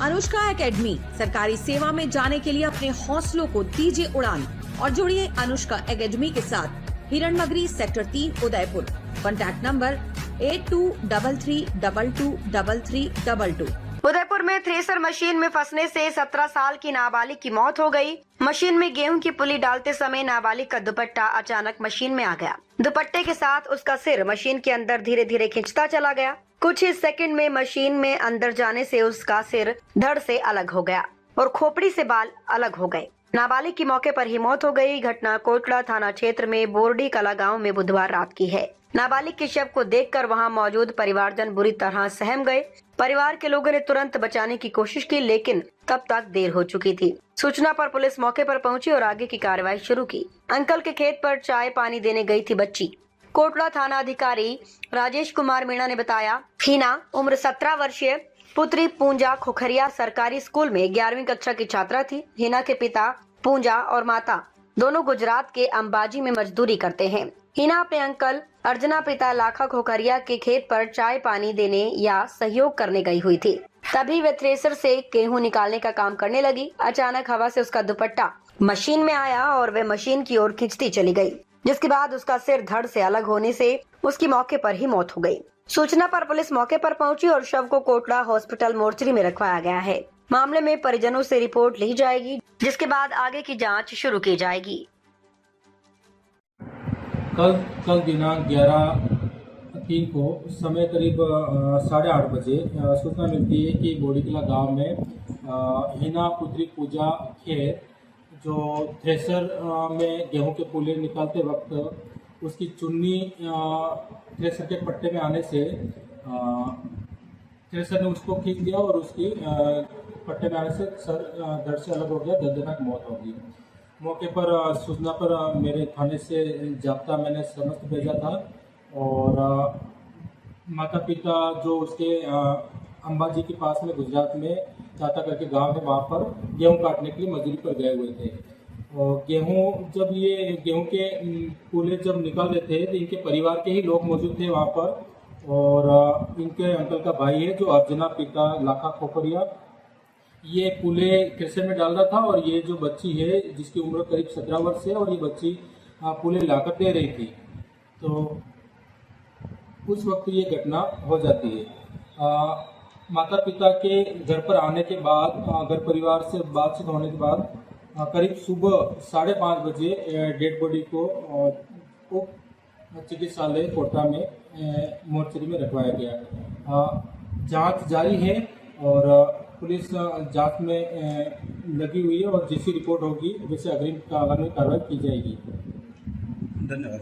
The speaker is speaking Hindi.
अनुष्का एकेडमी सरकारी सेवा में जाने के लिए अपने हौसलों को दीजिए उड़ान और जुड़िए अनुष्का एकेडमी के साथ। Hiranmagri sector 3 Udaipur. Contact number 8233223322। Udaipur में थ्रेसर मशीन में फंसने से 17 साल की नाबालिग की मौत हो गई। मशीन में गेहूं की पुली डालते समय नाबालिग का दुपट्टा अचानक मशीन में आ गया। दुपट्टे के साथ उसका सिर मशीन के अंदर धीरे धीरे खिंचता चला गया। कुछ ही सेकंड में मशीन में अंदर जाने से उसका सिर धड़ से अलग हो गया और खोपड़ी से बाल अलग हो गए। नाबालिग की मौके पर ही मौत हो गई। घटना कोटला थाना क्षेत्र में बोरडी कला गांव में बुधवार रात की है। नाबालिग के शव को देखकर वहां मौजूद परिवारजन बुरी तरह सहम गए। परिवार के लोगों ने तुरंत बचाने की कोशिश की, लेकिन तब तक देर हो चुकी थी। सूचना पर पुलिस मौके पर पहुंची और आगे की कार्रवाई शुरू की। अंकल के खेत पर चाय पानी देने गई थी बच्ची। कोटला थाना अधिकारी राजेश कुमार मीणा ने बताया, हिना उम्र 17 वर्षीय पुत्री पूंजा खोखरिया सरकारी स्कूल में 11वीं कक्षा की छात्रा थी। हिना के पिता पूंजा और माता दोनों गुजरात के अंबाजी में मजदूरी करते हैं। हिना अपने अंकल अर्जना पिता लाखा खोखरिया के खेत पर चाय पानी देने या सहयोग करने गई हुई थी। तभी वे थ्रेसर से गेहूं निकालने का काम करने लगी। अचानक हवा से उसका दुपट्टा मशीन में आया और वे मशीन की ओर खींचती चली गई, जिसके बाद उसका सिर धड़ से अलग होने से उसकी मौके पर ही मौत हो गई। सूचना पर पुलिस मौके पर पहुंची और शव को कोटला हॉस्पिटल मोर्चरी में रखवाया गया है। मामले में परिजनों से रिपोर्ट ली जाएगी, जिसके बाद आगे की जांच शुरू की जाएगी। कल दिनांक 11/3 को समय करीब 8:30 बजे सूचना मिलती है कि बोड़ीकला गांव में हिना पुत्री पूजा खेर जो थ्रेसर में गेहूं के पुले निकालते वक्त उसकी चुन्नी थ्रेसर के पट्टे में आने से थ्रेसर ने उसको खींच दिया और उसकी पट्टे में आने से सर धड़ से अलग हो गया। दर्दनाक मौत हो गई। मौके पर सूचना पर मेरे थाने से जाब्ता मैंने समस्त भेजा था और माता पिता जो उसके अंबाजी के पास में गुजरात में जाता करके गांव है, वहाँ पर गेहूं काटने के लिए मजदूरी पर गए हुए थे। और गेहूं के पुले जब निकाल रहे थे तो इनके परिवार के ही लोग मौजूद थे वहाँ पर और इनके अंकल का भाई है जो अर्जना पिता लाखा खोखरिया, ये पुले थ्रेसर में डाल रहा था और ये जो बच्ची है जिसकी उम्र करीब 17 वर्ष है और ये बच्ची पुले लाकर दे रही थी। तो उस वक्त ये घटना हो जाती है। माता पिता के घर पर आने के बाद घर परिवार से बातचीत होने के बाद करीब सुबह 5:30 बजे डेड बॉडी को उप चिकित्सालय कोटा में मोर्चरी में रखवाया गया। जांच जारी है और पुलिस जांच में लगी हुई है और जैसी रिपोर्ट होगी वैसे अग्रिम कार्रवाई की जाएगी। धन्यवाद।